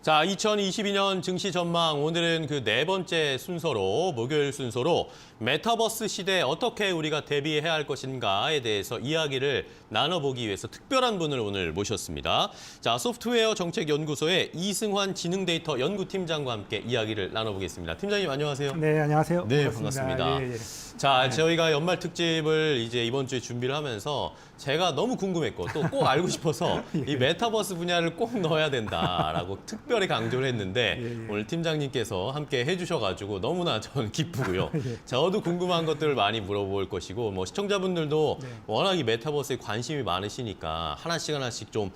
자, 2022년 증시 전망 오늘은 그 네 번째 순서로 목요일 순서로 메타버스 시대에 어떻게 우리가 대비해야 할 것인가에 대해서 이야기를 나눠보기 위해서 특별한 분을 오늘 모셨습니다. 자, 소프트웨어 정책연구소의 이승환 지능데이터 연구팀장과 함께 이야기를 나눠보겠습니다. 팀장님 안녕하세요. 네, 안녕하세요. 네, 반갑습니다. 예, 예. 자, 저희가 연말 특집을 이제 이번 주에 준비를 하면서 제가 너무 궁금했고 또 꼭 알고 싶어서 이 메타버스 분야를 꼭 넣어야 된다라고 특별히 강조를 했는데 예. 오늘 팀장님께서 함께 해주셔가지고 너무나 저는 기쁘고요. 예. 저도 궁금한 것들을 많이 물어볼 것이고 뭐 시청자분들도 네. 워낙 이 메타버스에 관심이 많으시니까 하나씩 좀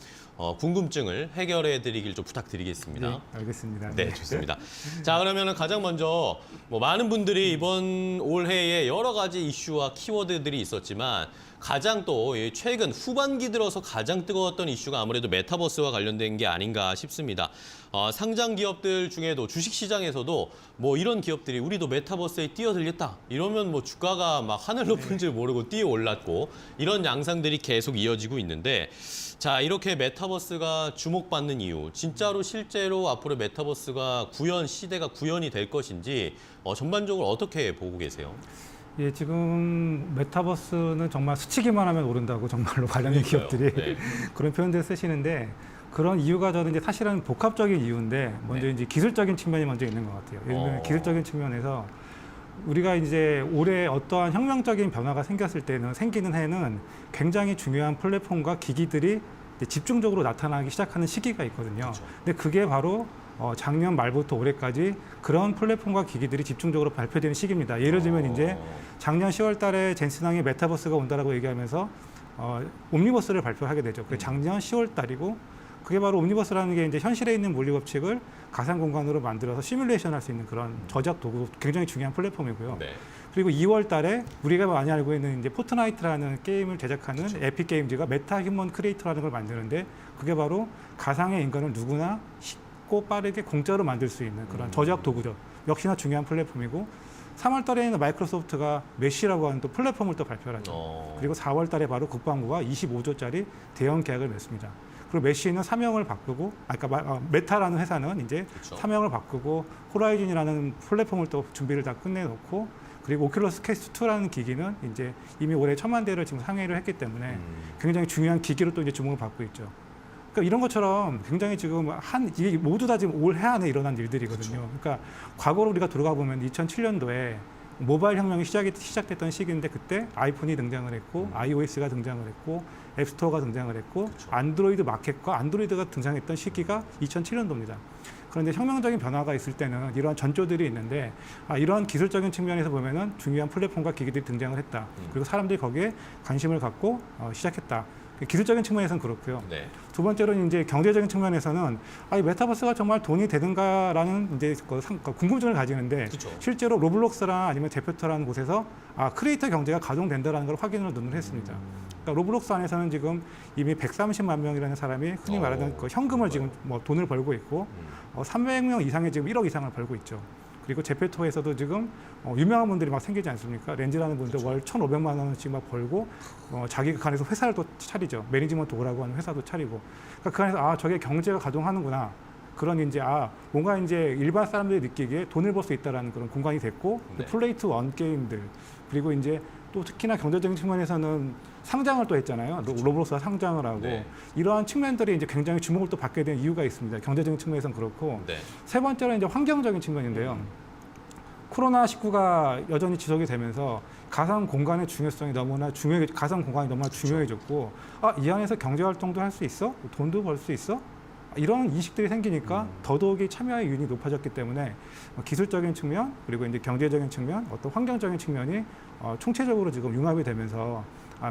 궁금증을 해결해 드리길 좀 부탁드리겠습니다. 네, 알겠습니다. 네, 좋습니다. 자, 그러면 가장 먼저 뭐 많은 분들이 이번 올해에 여러 가지 이슈와 키워드들이 있었지만 가장 또 최근 후반기 들어서 가장 뜨거웠던 이슈가 아무래도 메타버스와 관련된 게 아닌가 싶습니다. 상장 기업들 중에도 주식시장에서도 뭐 이런 기업들이 우리도 메타버스에 뛰어들겠다 이러면 뭐 주가가 막 하늘 높은 줄 모르고 뛰어 올랐고 이런 양상들이 계속 이어지고 있는데 자, 이렇게 메타버스가 주목받는 이유, 진짜로 실제로 앞으로 메타버스가 시대가 구현이 될 것인지 전반적으로 어떻게 보고 계세요? 예, 지금 메타버스는 정말 스치기만 하면 오른다고 정말로 관련된 기업들이 네. 그런 표현들을 쓰시는데 그런 이유가 저는 이제 사실은 복합적인 이유인데 먼저 네. 이제 기술적인 측면이 먼저 있는 것 같아요. 예를 들면 기술적인 측면에서 우리가 이제 올해 어떠한 혁명적인 변화가 생기는 해는 굉장히 중요한 플랫폼과 기기들이 이제 집중적으로 나타나기 시작하는 시기가 있거든요. 그렇죠. 근데 그게 바로 작년 말부터 올해까지 그런 플랫폼과 기기들이 집중적으로 발표되는 시기입니다. 예를 들면 이제 작년 10월 달에 젠슨항이 메타버스가 온다라고 얘기하면서 옴니버스를 발표하게 되죠. 그게 작년 10월 달이고 그게 바로 옴니버스라는 게 이제 현실에 있는 물리 법칙을 가상 공간으로 만들어서 시뮬레이션 할 수 있는 그런 저작 도구 굉장히 중요한 플랫폼이고요. 네. 그리고 2월 달에 우리가 많이 알고 있는 이제 포트나이트라는 게임을 제작하는 그렇죠. 에픽 게임즈가 메타 휴먼 크리에이터라는 걸 만드는데 그게 바로 가상의 인간을 누구나 쉽고 빠르게 공짜로 만들 수 있는 그런 저작 도구죠. 역시나 중요한 플랫폼이고 3월 달에는 마이크로소프트가 메쉬라고 하는 또 플랫폼을 또 발표를 하죠. 그리고 4월 달에 바로 국방부가 25조짜리 대형 계약을 맺습니다. 그리고 메쉬는 사명을 바꾸고, 메타라는 회사는 이제 그렇죠. 사명을 바꾸고 호라이즌이라는 플랫폼을 또 준비를 다 끝내놓고 그리고 오큘러스 퀘스트 2라는 기기는 이제 이미 올해 1000만 대를 지금 상회를 했기 때문에 굉장히 중요한 기기로 또 이제 주목을 받고 있죠. 그러니까 이런 것처럼 굉장히 지금 이게 모두 다 지금 올해 안에 일어난 일들이거든요. 그렇죠. 그러니까 과거로 우리가 돌아가 보면 2007년도에 모바일 혁명이 시작됐던 시기인데 그때 아이폰이 등장을 했고 iOS가 등장을 했고 앱스토어가 등장을 했고 그렇죠. 안드로이드 마켓과 안드로이드가 등장했던 시기가 2007년도입니다. 그런데 혁명적인 변화가 있을 때는 이러한 전조들이 있는데 이러한 기술적인 측면에서 보면은 중요한 플랫폼과 기기들이 등장을 했다. 그리고 사람들이 거기에 관심을 갖고 시작했다. 기술적인 측면에서는 그렇고요. 네. 두 번째로는 이제 경제적인 측면에서는 이 메타버스가 정말 돈이 되는가라는 이제 궁금증을 가지는데 그쵸. 실제로 로블록스나 아니면 제페토라는 곳에서 크리에이터 경제가 가동된다라는 걸 확인을 눈으로 했습니다. 그러니까 로블록스 안에서는 지금 이미 130만 명이라는 사람이 흔히 말하는 그 현금을 지금 뭐 돈을 벌고 있고 300명 이상의 지금 1억 이상을 벌고 있죠. 그리고 제페토에서도 지금 유명한 분들이 막 생기지 않습니까? 렌즈라는 분들 월 1,500만 원씩 막 벌고 자기가 그 안에서 회사를 또 차리죠. 매니지먼트 오라고 하는 회사도 차리고. 그러니까 그 안에서 저게 경제가 가동하는구나. 그런 이제 뭔가 이제 일반 사람들이 느끼기에 돈을 벌 수 있다라는 그런 공간이 됐고 네. 플레이 투 원 게임들 그리고 이제 또 특히나 경제적인 측면에서는 상장을 또 했잖아요. 로블록스가 상장을 하고 네. 이러한 측면들이 이제 굉장히 주목을 또 받게 된 이유가 있습니다. 경제적인 측면에서는 그렇고 네. 세 번째는 이제 환경적인 측면인데요. 코로나19가 여전히 지속이 되면서 가상 공간의 중요성이 가상 공간이 너무나 중요해졌고 이 안에서 경제 활동도 할 수 있어? 돈도 벌 수 있어? 이런 인식들이 생기니까 더더욱이 참여의 유인이 높아졌기 때문에 기술적인 측면 그리고 이제 경제적인 측면 어떤 환경적인 측면이 총체적으로 지금 융합이 되면서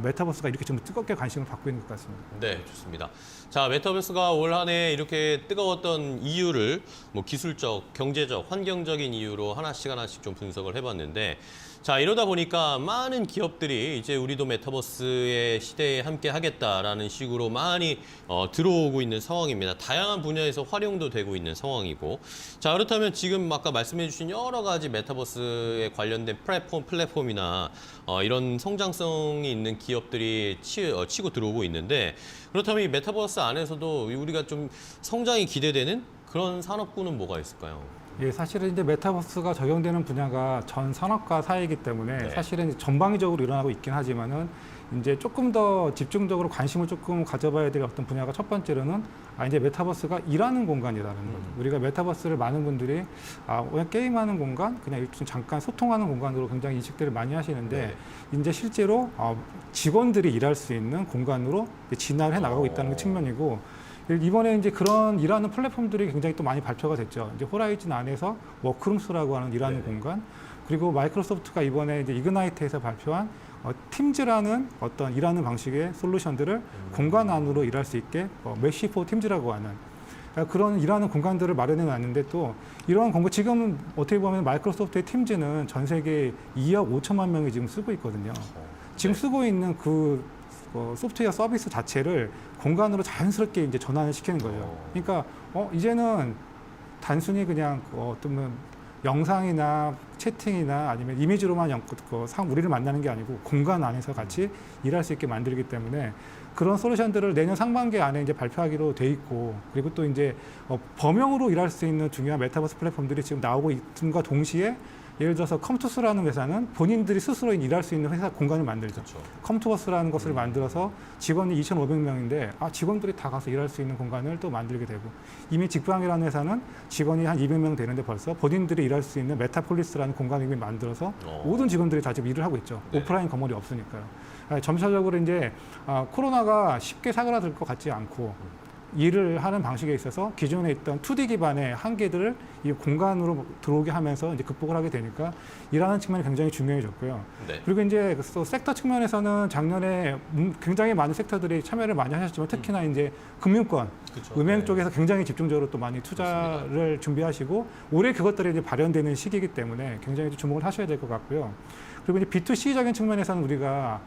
메타버스가 이렇게 좀 뜨겁게 관심을 받고 있는 것 같습니다. 네, 좋습니다. 자, 메타버스가 올 한 해 이렇게 뜨거웠던 이유를 뭐 기술적, 경제적, 환경적인 이유로 하나씩 좀 분석을 해봤는데 자, 이러다 보니까 많은 기업들이 이제 우리도 메타버스의 시대에 함께 하겠다라는 식으로 많이 들어오고 있는 상황입니다. 다양한 분야에서 활용도 되고 있는 상황이고 자, 그렇다면 지금 아까 말씀해 주신 여러 가지 메타버스에 관련된 플랫폼이나 이런 성장성이 있는 기업들이 치고 들어오고 있는데 그렇다면 이 메타버스 안에서도 우리가 좀 성장이 기대되는 그런 산업군은 뭐가 있을까요? 예, 사실은 이제 메타버스가 적용되는 분야가 전 산업과 사회이기 때문에 네. 사실은 전방위적으로 일어나고 있긴 하지만은 이제 조금 더 집중적으로 관심을 조금 가져봐야 될 어떤 분야가 첫 번째로는 이제 메타버스가 일하는 공간이라는 거죠. 우리가 메타버스를 많은 분들이 그냥 게임하는 공간, 그냥 잠깐 소통하는 공간으로 굉장히 인식들을 많이 하시는데 이제 실제로 직원들이 일할 수 있는 공간으로 진화를 해 나가고 있다는 측면이고 이번에 이제 그런 일하는 플랫폼들이 굉장히 또 많이 발표가 됐죠. 이제 호라이즌 안에서 워크룸스라고 하는 일하는 공간, 그리고 마이크로소프트가 이번에 이제 이그나이트에서 발표한 팀즈라는 어떤 일하는 방식의 솔루션들을 공간 안으로 일할 수 있게 메시포 팀즈라고 하는 그런 일하는 공간들을 마련해 놨는데 또 이러한 공간 지금 어떻게 보면 마이크로소프트의 팀즈는 전 세계 2억 5천만 명이 지금 쓰고 있거든요. 지금 쓰고 있는 그 소프트웨어 서비스 자체를 공간으로 자연스럽게 이제 전환을 시키는 거예요. 그러니까 이제는 단순히 그냥 어떤 영상이나 채팅이나 아니면 이미지로만 우리를 만나는 게 아니고 공간 안에서 같이 일할 수 있게 만들기 때문에 그런 솔루션들을 내년 상반기 안에 이제 발표하기로 돼 있고 그리고 또 이제 범용으로 일할 수 있는 중요한 메타버스 플랫폼들이 지금 나오고 있음과 동시에 예를 들어서 컴투스라는 회사는 본인들이 스스로 일할 수 있는 회사 공간을 만들죠. 그렇죠. 컴투버스라는 것을 만들어서 직원이 2,500명인데 직원들이 다 가서 일할 수 있는 공간을 또 만들게 되고 이미 직방이라는 회사는 직원이 한 200명 되는데 벌써 본인들이 일할 수 있는 메타폴리스라는 공간을 이미 만들어서 모든 직원들이 다 지금 일을 하고 있죠. 네. 오프라인 건물이 없으니까요. 점차적으로 이제 코로나가 쉽게 사그라들 것 같지 않고 일을 하는 방식에 있어서 기존에 있던 2D 기반의 한계들을 이 공간으로 들어오게 하면서 이제 극복을 하게 되니까 일하는 측면이 굉장히 중요해졌고요. 네. 그리고 이제 또 섹터 측면에서는 작년에 굉장히 많은 섹터들이 참여를 많이 하셨지만 특히나 이제 금융권, 그렇죠. 은행 네. 쪽에서 굉장히 집중적으로 또 많이 투자를 준비하시고 올해 그것들이 이제 발현되는 시기이기 때문에 굉장히 주목을 하셔야 될 것 같고요. 그리고 이제 B2C적인 측면에서는 우리가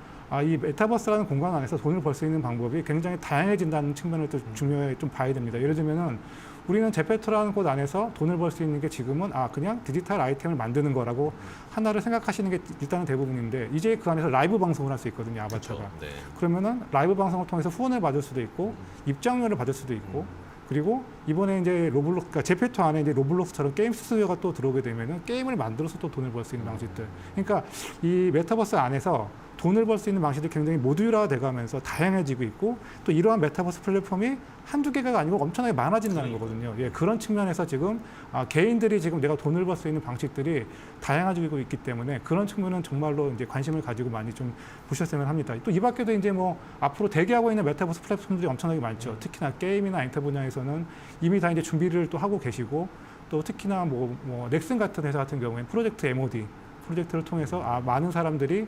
이 메타버스라는 공간 안에서 돈을 벌 수 있는 방법이 굉장히 다양해진다는 측면을 또 중요히 좀 봐야 됩니다. 예를 들면은 우리는 제페토라는 곳 안에서 돈을 벌 수 있는 게 지금은 그냥 디지털 아이템을 만드는 거라고 하나를 생각하시는 게 일단은 대부분인데 이제 그 안에서 라이브 방송을 할 수 있거든요, 아바타가. 그렇죠. 네. 그러면은 라이브 방송을 통해서 후원을 받을 수도 있고 입장료를 받을 수도 있고 그리고 이번에 이제 그러니까 제페토 안에 이제 로블록스처럼 게임 스튜디오가 또 들어오게 되면은 게임을 만들어서 또 돈을 벌 수 있는 방식들. 그러니까 이 메타버스 안에서 돈을 벌 수 있는 방식들이 굉장히 모듈화가 돼가면서 다양해지고 있고 또 이러한 메타버스 플랫폼이 한두 개가 아니고 엄청나게 많아진다는 거거든요. 예, 그런 측면에서 지금 개인들이 지금 내가 돈을 벌 수 있는 방식들이 다양해지고 있기 때문에 그런 측면은 정말로 이제 관심을 가지고 많이 좀 보셨으면 합니다. 또 이 밖에도 이제 뭐 앞으로 대기하고 있는 메타버스 플랫폼들이 엄청나게 많죠. 특히나 게임이나 엔터 분야에서는 이미 다 이제 준비를 또 하고 계시고 또 특히나 뭐 넥슨 같은 회사 같은 경우에는 프로젝트 MOD 프로젝트를 통해서 많은 사람들이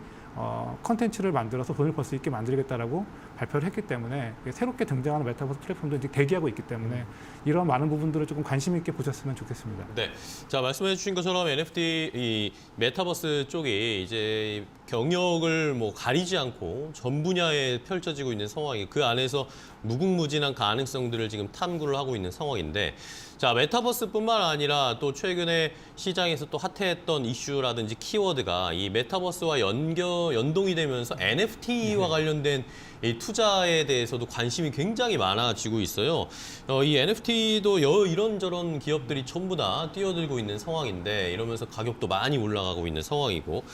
컨텐츠를 만들어서 돈을 벌 수 있게 만들겠다라고 발표를 했기 때문에 새롭게 등장하는 메타버스 플랫폼도 이제 대기하고 있기 때문에 이런 많은 부분들을 조금 관심 있게 보셨으면 좋겠습니다. 네. 자, 말씀해 주신 것처럼 NFT, 이 메타버스 쪽이 이제 경력을 뭐 가리지 않고 전 분야에 펼쳐지고 있는 상황이 그 안에서 무궁무진한 가능성들을 지금 탐구를 하고 있는 상황인데 자, 메타버스뿐만 아니라 또 최근에 시장에서 또 핫했던 이슈라든지 키워드가 이 메타버스와 연동이 되면서 NFT와 관련된 이 투자에 대해서도 관심이 굉장히 많아지고 있어요. 이 NFT도 이런저런 기업들이 전부 다 뛰어들고 있는 상황인데 이러면서 가격도 많이 올라가고 있는 상황이고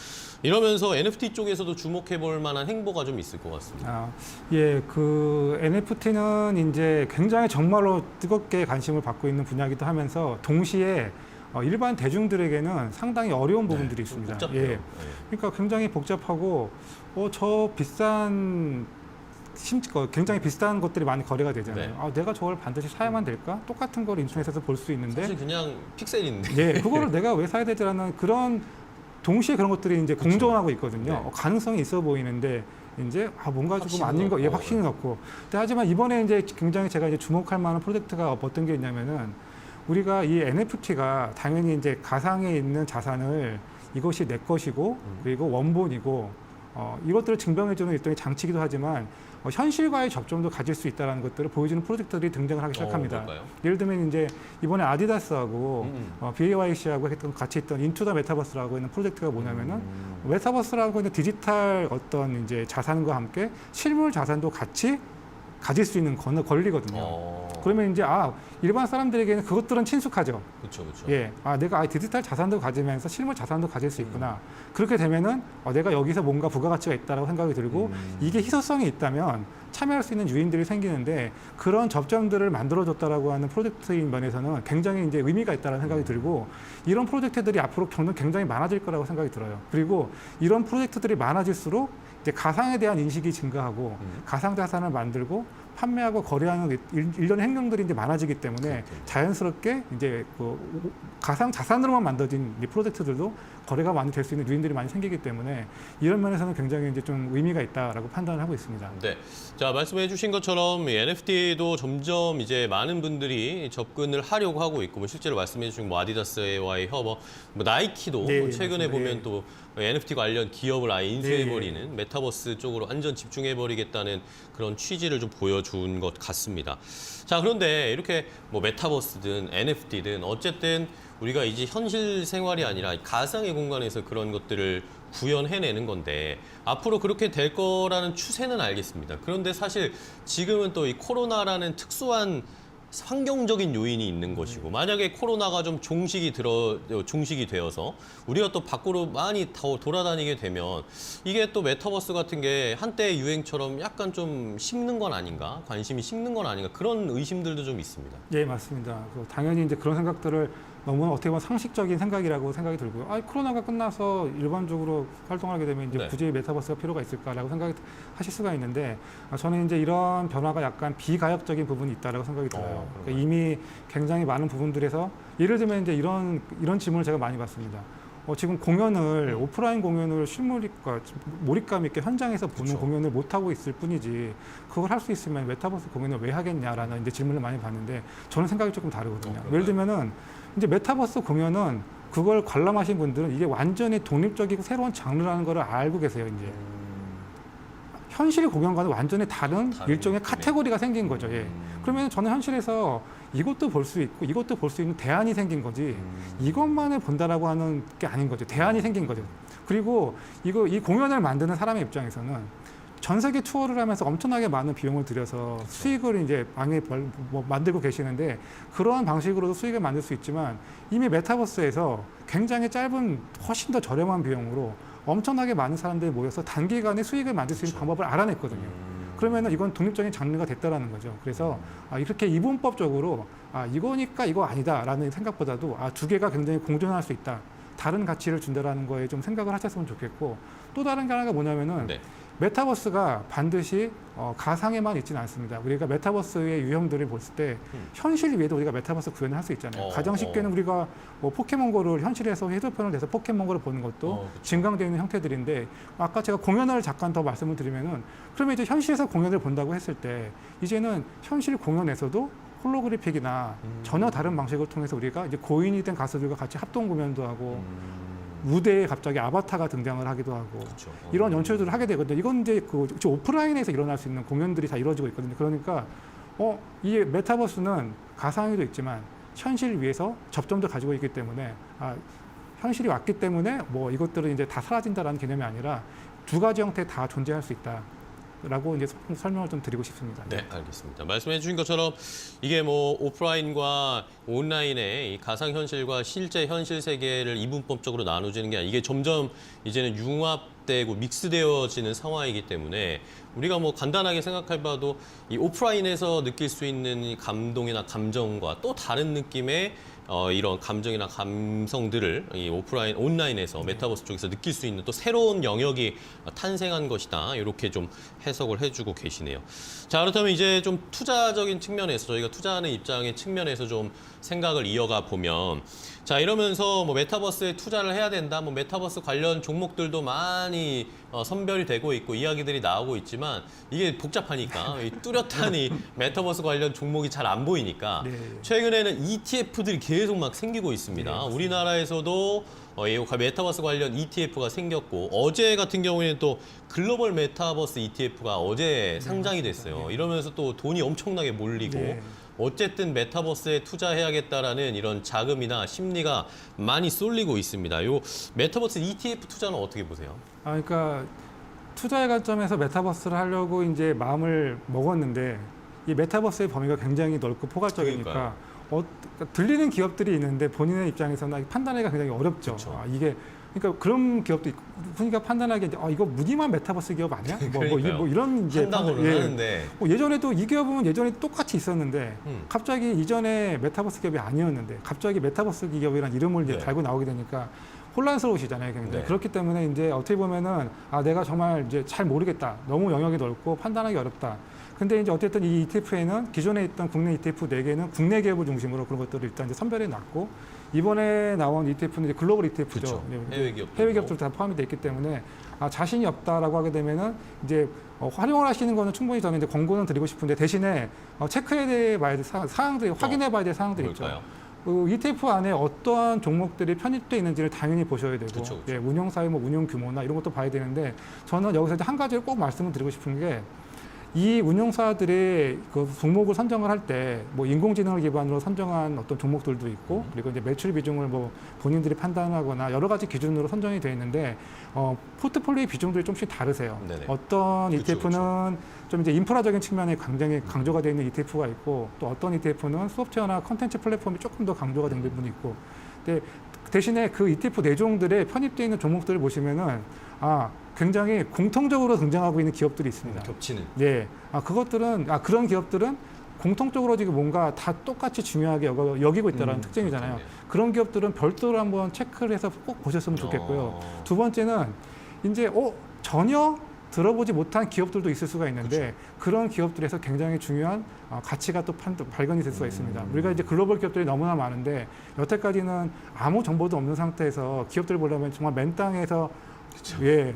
이러면서 NFT 쪽에서도 주목해 볼 만한 행보가 좀 있을 것 같습니다. 예, 그 NFT는 이제 굉장히 정말로 뜨겁게 관심을 받고 있는 분야이기도 하면서 동시에 일반 대중들에게는 상당히 어려운 부분들이 있습니다. 복잡해요. 예, 네. 그러니까 굉장히 복잡하고 저 비싼 굉장히 비싼 것들이 많이 거래가 되잖아요. 네. 내가 저걸 반드시 사야만 될까? 똑같은 걸 인터넷에서 볼 수 있는데 사실 그냥 픽셀인데. 예, 그거를 내가 왜 사야 되지라는 그런 동시에 그런 것들이 이제 공존하고 있거든요. 네. 가능성이 있어 보이는데 이제 뭔가 조금 아닌 거, 확신이 확신이 없고. 하지만 이번에 이제 굉장히 제가 이제 주목할 만한 프로젝트가 어떤 게 있냐면은 우리가 이 NFT가 당연히 이제 가상에 있는 자산을 이것이 내 것이고 그리고 원본이고 이것들을 증명해주는 일종의 장치이기도 하지만 현실과의 접점도 가질 수 있다는 것들을 보여주는 프로젝트들이 등장을 하기 시작합니다. 예를 들면 이제 이번에 아디다스하고 BAYC하고 같이 했던 인투 더 메타버스라고 하는 프로젝트가 뭐냐면은 메타버스라고 하는 디지털 어떤 이제 자산과 함께 실물 자산도 같이 가질 수 있는 권리거든요. 그러면 이제 일반 사람들에게는 그것들은 친숙하죠. 그렇죠, 그렇죠. 예, 내가 디지털 자산도 가지면서 실물 자산도 가질 수 있구나. 그렇게 되면은 내가 여기서 뭔가 부가가치가 있다라고 생각이 들고 이게 희소성이 있다면 참여할 수 있는 유인들이 생기는데 그런 접점들을 만들어줬다라고 하는 프로젝트인 면에서는 굉장히 이제 의미가 있다는 생각이 들고 이런 프로젝트들이 앞으로 굉장히 많아질 거라고 생각이 들어요. 그리고 이런 프로젝트들이 많아질수록 이제 가상에 대한 인식이 증가하고 가상 자산을 만들고 판매하고 거래하는 일련의 행동들이 이제 많아지기 때문에 자연스럽게 이제 그 가상 자산으로만 만들어진 이 프로젝트들도 거래가 많이 될 수 있는 유인들이 많이 생기기 때문에 이런 면에서는 굉장히 이제 좀 의미가 있다라고 판단을 하고 있습니다. 네. 자, 말씀해주신 것처럼 NFT도 점점 이제 많은 분들이 접근을 하려고 하고 있고, 실제로 말씀해주신 아디다스와의 협업, 나이키도 네, 최근에 맞습니다. 보면 예. 또 NFT 관련 기업을 아예 인수해버리는 메타버스 쪽으로 완전 집중해버리겠다는 그런 취지를 좀 보여준 것 같습니다. 자, 그런데 이렇게 메타버스든 NFT든 어쨌든 우리가 이제 현실 생활이 아니라 가상의 공간에서 그런 것들을 구현해내는 건데 앞으로 그렇게 될 거라는 추세는 알겠습니다. 그런데 사실 지금은 또 이 코로나라는 특수한 환경적인 요인이 있는 것이고 만약에 코로나가 좀 종식이 되어서 우리가 또 밖으로 많이 더 돌아다니게 되면 이게 또 메타버스 같은 게 한때의 유행처럼 약간 좀 식는 건 아닌가, 관심이 식는 건 아닌가 그런 의심들도 좀 있습니다. 예, 맞습니다. 당연히 이제 그런 생각들을 너무 어떻게 보면 상식적인 생각이라고 생각이 들고요. 코로나가 끝나서 일반적으로 활동하게 되면 이제 네. 굳이 메타버스가 필요가 있을까라고 생각하실 수가 있는데 저는 이제 이런 변화가 약간 비가역적인 부분이 있다라고 생각이 들어요. 그러니까 이미 굉장히 많은 부분들에서 예를 들면 이제 이런 질문을 제가 많이 받습니다. 지금 공연을 오프라인 공연을 실물과 몰입감 있게 현장에서 보는 그쵸. 공연을 못 하고 있을 뿐이지 그걸 할 수 있으면 메타버스 공연을 왜 하겠냐라는 이제 질문을 많이 받는데 저는 생각이 조금 다르거든요. 예를 들면은 이제 메타버스 공연은 그걸 관람하신 분들은 이게 완전히 독립적이고 새로운 장르라는 걸 알고 계세요. 이제 현실 공연과는 완전히 다른 일종의 느낌의. 카테고리가 생긴 거죠. 예. 그러면 저는 현실에서 이것도 볼 수 있고 이것도 볼 수 있는 대안이 생긴 거지 이것만을 본다라고 하는 게 아닌 거죠. 대안이 생긴 거죠. 그리고 이 공연을 만드는 사람의 입장에서는 전 세계 투어를 하면서 엄청나게 많은 비용을 들여서 수익을 이제 만들고 계시는데 그러한 방식으로도 수익을 만들 수 있지만 이미 메타버스에서 굉장히 짧은 훨씬 더 저렴한 비용으로 엄청나게 많은 사람들이 모여서 단기간에 수익을 만들 수 있는 방법을 알아냈거든요. 그러면은 이건 독립적인 장르가 됐다라는 거죠. 그래서 이렇게 이분법적으로 이거니까 이거 아니다라는 생각보다도 두 개가 굉장히 공존할 수 있다. 다른 가치를 준다라는 거에 좀 생각을 하셨으면 좋겠고 또 다른 게 하나가 뭐냐면은 네. 메타버스가 반드시 가상에만 있지는 않습니다. 우리가 메타버스의 유형들을 볼 때 현실 위에도 우리가 메타버스 구현을 할 수 있잖아요. 가장 쉽게는 우리가 포켓몬고를 현실에서 해설편을 내서 포켓몬고를 보는 것도 증강되어 있는 형태들인데 아까 제가 공연을 잠깐 더 말씀을 드리면은 그러면 이제 현실에서 공연을 본다고 했을 때 이제는 현실 공연에서도 홀로그래픽이나 전혀 다른 방식을 통해서 우리가 이제 고인이 된 가수들과 같이 합동 공연도 하고 무대에 갑자기 아바타가 등장을 하기도 하고 그렇죠. 이런 연출들을 하게 되거든요. 이건 이제 오프라인에서 일어날 수 있는 공연들이 다 이루어지고 있거든요. 그러니까 이 메타버스는 가상에도 있지만 현실 위에서 접점도 가지고 있기 때문에 현실이 왔기 때문에 이것들은 이제 다 사라진다라는 개념이 아니라 두 가지 형태 다 존재할 수 있다. 라고 이제 설명을 좀 드리고 싶습니다. 네, 알겠습니다. 말씀해 주신 것처럼 이게 오프라인과 온라인의 이 가상현실과 실제 현실 세계를 이분법적으로 나눠지는 게 아니라 이게 점점 이제는 융합되고 믹스되어지는 상황이기 때문에 우리가 간단하게 생각해봐도 이 오프라인에서 느낄 수 있는 이 감동이나 감정과 또 다른 느낌의 이런 감정이나 감성들을 이 온라인에서 메타버스 쪽에서 느낄 수 있는 또 새로운 영역이 탄생한 것이다. 이렇게 좀 해석을 해주고 계시네요. 자, 그렇다면 이제 좀 투자적인 측면에서 저희가 투자하는 입장의 측면에서 좀 생각을 이어가 보면 자, 이러면서 메타버스에 투자를 해야 된다. 메타버스 관련 종목들도 많이 선별이 되고 있고 이야기들이 나오고 있지만 이게 복잡하니까 이 뚜렷한 이 메타버스 관련 종목이 잘 안 보이니까 네. 최근에는 ETF들이 계속 막 생기고 있습니다. 네, 우리나라에서도 이 메타버스 관련 ETF가 생겼고 어제 같은 경우에는 또 글로벌 메타버스 ETF가 어제 상장이 됐어요. 이러면서 또 돈이 엄청나게 몰리고 네. 어쨌든 메타버스에 투자해야겠다라는 이런 자금이나 심리가 많이 쏠리고 있습니다. 요 메타버스 ETF 투자는 어떻게 보세요? 그러니까 투자의 관점에서 메타버스를 하려고 이제 마음을 먹었는데 이 메타버스의 범위가 굉장히 넓고 포괄적이니까 그러니까 들리는 기업들이 있는데 본인의 입장에서는 판단하기가 굉장히 어렵죠. 그쵸. 이게 그러니까 그런 기업도 있고 그러니까 판단하기 이제 이거 무늬만 메타버스 기업 아니야? 뭐 이런 이제 한다고는 하는데 예전에도 이 기업은 예전에 똑같이 있었는데 갑자기 이전에 메타버스 기업이 아니었는데 갑자기 메타버스 기업이라는 이름을 이제 네. 달고 나오게 되니까 혼란스러우시잖아요, 굉장히. 네. 그렇기 때문에 이제 어떻게 보면은 내가 정말 이제 잘 모르겠다. 너무 영역이 넓고 판단하기 어렵다. 근데 이제 어쨌든 이 ETF에는 기존에 있던 국내 ETF 4개는 국내 기업을 중심으로 그런 것들을 일단 이제 선별해 놨고 이번에 나온 ETF는 이제 글로벌 ETF죠. 그렇죠. 해외 기업 해외 기업들 다 포함이 돼 있기 때문에 자신이 없다라고 하게 되면은 이제 활용을 하시는 거는 충분히 저는 이제 권고는 드리고 싶은데 대신에 체크해 봐야 될 사항들이 확인해 봐야 될 사항들이 있죠. 뭘까요? ETF 안에 어떠한 종목들이 편입되어 있는지를 당연히 보셔야 되고 그쵸. 예, 운영사의 뭐 운영 규모나 이런 것도 봐야 되는데 저는 여기서 이제 한 가지를 꼭 말씀을 드리고 싶은 게 이 운용사들의 그 종목을 선정을 할 때 뭐 인공지능을 기반으로 선정한 어떤 종목들도 있고 그리고 이제 매출 비중을 뭐 본인들이 판단하거나 여러 가지 기준으로 선정이 되어 있는데 포트폴리오의 비중들이 조금씩 다르세요. 네네. 어떤 그쵸, ETF는 좀 이제 인프라적인 측면에 굉장히 강조가 되어 있는 ETF가 있고 또 어떤 ETF는 소프트웨어나 컨텐츠 플랫폼이 조금 더 강조가 된 부분이 있고 근데 대신에 그 ETF 내종들에 편입되어 있는 종목들을 보시면은 굉장히 공통적으로 등장하고 있는 기업들이 있습니다. 겹치는. 예. 그런 기업들은 공통적으로 지금 뭔가 다 똑같이 중요하게 여기고 있다는 특징이잖아요. 그렇겠네요. 그런 기업들은 별도로 한번 체크를 해서 꼭 보셨으면 좋겠고요. 두 번째는 이제 전혀 들어보지 못한 기업들도 있을 수가 있는데 그런 기업들에서 굉장히 중요한 가치가 또 발견이 될 수가 있습니다. 우리가 이제 글로벌 기업들이 너무나 많은데 여태까지는 아무 정보도 없는 상태에서 기업들을 보려면 정말 맨 땅에서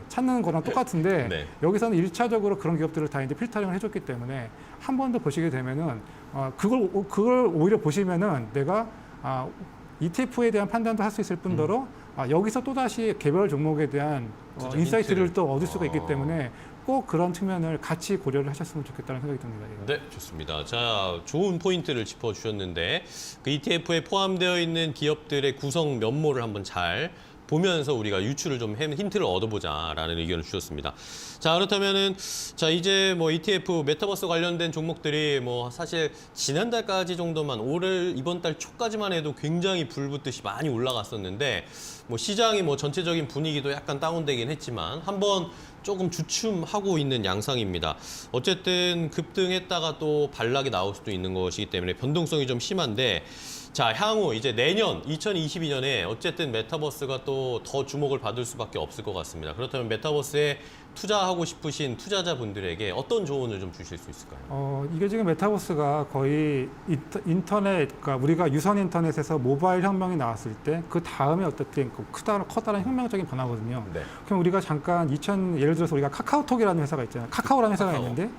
찾는 거랑 똑같은데 네. 여기서는 1차적으로 그런 기업들을 다 이제 필터링을 해줬기 때문에 한 번 더 보시게 되면은 그걸 오히려 보시면은 내가 ETF에 대한 판단도 할 수 있을 뿐더러 여기서 또 다시 개별 종목에 대한 인사이트를 힌트를. 또 얻을 수가 있기 때문에 꼭 그런 측면을 같이 고려를 하셨으면 좋겠다는 생각이 듭니다. 네, 좋습니다. 자, 좋은 포인트를 짚어주셨는데 그 ETF에 포함되어 있는 기업들의 구성 면모를 한번 잘 보면서 우리가 유추를 좀 힌트를 얻어보자라는 의견을 주셨습니다. 자, 그렇다면은 자 이제 뭐 ETF 메타버스 관련된 종목들이 뭐 사실 지난달까지 정도만 이번 달 초까지만 해도 굉장히 불붙듯이 많이 올라갔었는데 뭐 시장이 뭐 전체적인 분위기도 약간 다운되긴 했지만 한번 조금 주춤하고 있는 양상입니다. 어쨌든 급등했다가 또 반락이 나올 수도 있는 것이기 때문에 변동성이 좀 심한데 자, 향후 이제 내년 2022년에 어쨌든 메타버스가 또 더 주목을 받을 수밖에 없을 것 같습니다. 그렇다면 메타버스에 투자하고 싶으신 투자자분들에게 어떤 조언을 좀 주실 수 있을까요? 이게 지금 메타버스가 거의 인터넷, 그러니까 우리가 유선 인터넷에서 모바일 혁명이 나왔을 때 그 다음에 어떻게 커다란 혁명적인 변화거든요. 네. 그럼 우리가 잠깐 예를 들어서 우리가 카카오톡이라는 회사가 있잖아요. 카카오라는 회사가 있는데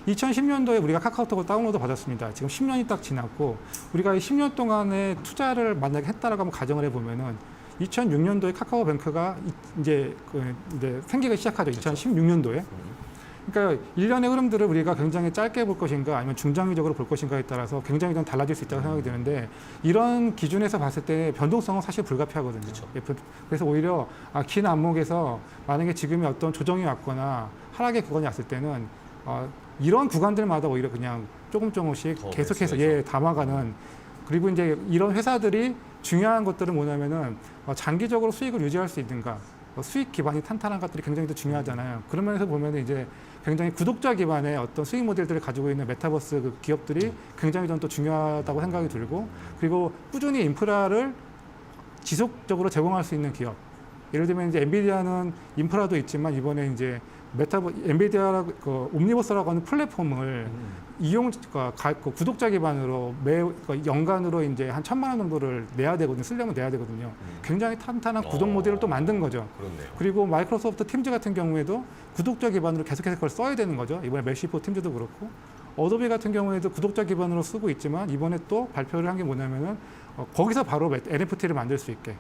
2010년도에 우리가 카카오톡을 다운로드 받았습니다. 지금 10년이 딱 지났고 우리가 10년 동안의 투자를 만약에 했다라고 한번 가정을 해보면은 2006년도에 카카오뱅크가 이제 생기기 시작하죠. 2016년도에. 그러니까 일련의 흐름들을 우리가 굉장히 짧게 볼 것인가 아니면 중장기적으로 볼 것인가에 따라서 굉장히 좀 달라질 수 있다고 생각이 드는데 이런 기준에서 봤을 때 변동성은 사실 불가피하거든요. 그쵸. 그래서 오히려 긴 안목에서 만약에 지금의 어떤 조정이 왔거나 하락의 구간이 왔을 때는 이런 구간들마다 오히려 그냥 조금씩 계속해서 담아가는 그리고 이제 이런 회사들이 중요한 것들은 뭐냐면은 장기적으로 수익을 유지할 수 있는가 수익 기반이 탄탄한 것들이 굉장히 더 중요하잖아요. 그런 면에서 보면 이제 굉장히 구독자 기반의 어떤 수익 모델들을 가지고 있는 메타버스 그 기업들이 굉장히 좀 또 중요하다고 생각이 들고 그리고 꾸준히 인프라를 지속적으로 제공할 수 있는 기업. 예를 들면 이제 엔비디아는 인프라도 있지만 이번에 이제 엔비디아라고 옴니버스라고 하는 플랫폼을 구독자 기반으로 연간으로 이제 한 1,000만 원 정도를 내야 되거든요. 쓰려면 내야 되거든요. 굉장히 탄탄한 구독 모델을 또 만든 거죠. 그렇네요. 그리고 마이크로소프트 팀즈 같은 경우에도 구독자 기반으로 계속해서 그걸 써야 되는 거죠. 이번에 메시포 팀즈도 그렇고 어도비 같은 경우에도 구독자 기반으로 쓰고 있지만 이번에 또 발표를 한 게 뭐냐면은 거기서 바로 NFT를 만들 수 있게.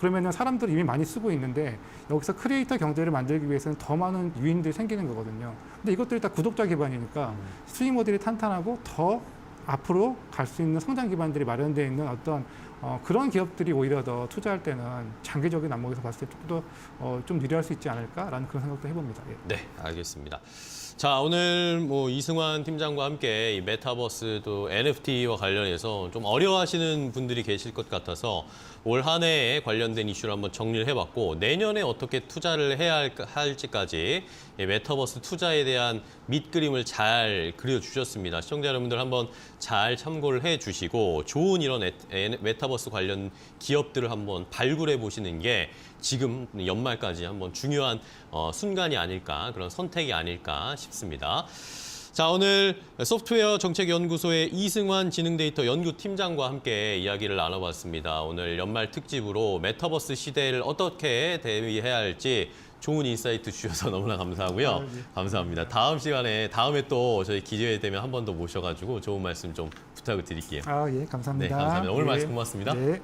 그러면은 사람들이 이미 많이 쓰고 있는데 여기서 크리에이터 경제를 만들기 위해서는 더 많은 유인들이 생기는 거거든요. 근데 이것들이 다 구독자 기반이니까 수익 모델이 탄탄하고 더 앞으로 갈 수 있는 성장 기반들이 마련되어 있는 어떤 그런 기업들이 오히려 더 투자할 때는 장기적인 안목에서 봤을 때 조금 더 좀 유리할 수 있지 않을까라는 그런 생각도 해봅니다. 예. 네, 알겠습니다. 자, 오늘 뭐 이승환 팀장과 함께 이 메타버스 또 NFT와 관련해서 좀 어려워하시는 분들이 계실 것 같아서 올 한 해에 관련된 이슈를 한번 정리를 해봤고 내년에 어떻게 투자를 해야 할지까지 이 메타버스 투자에 대한 밑그림을 잘 그려주셨습니다. 시청자 여러분들 한번 잘 참고를 해주시고 좋은 이런 메타버스 관련 기업들을 한번 발굴해 보시는 게 지금 연말까지 한번 중요한 순간이 아닐까, 그런 선택이 아닐까 싶습니다. 자, 오늘 소프트웨어 정책연구소의 이승환 지능데이터 연구팀장과 함께 이야기를 나눠봤습니다. 오늘 연말 특집으로 메타버스 시대를 어떻게 대비해야 할지 좋은 인사이트 주셔서 너무나 감사하고요. 네. 감사합니다. 다음 시간에, 다음에 또 저희 기회가 되면 한 번 더 모셔가지고 좋은 말씀 좀 부탁을 드릴게요. 예, 감사합니다. 네, 감사합니다. 오늘 예. 말씀 고맙습니다. 네.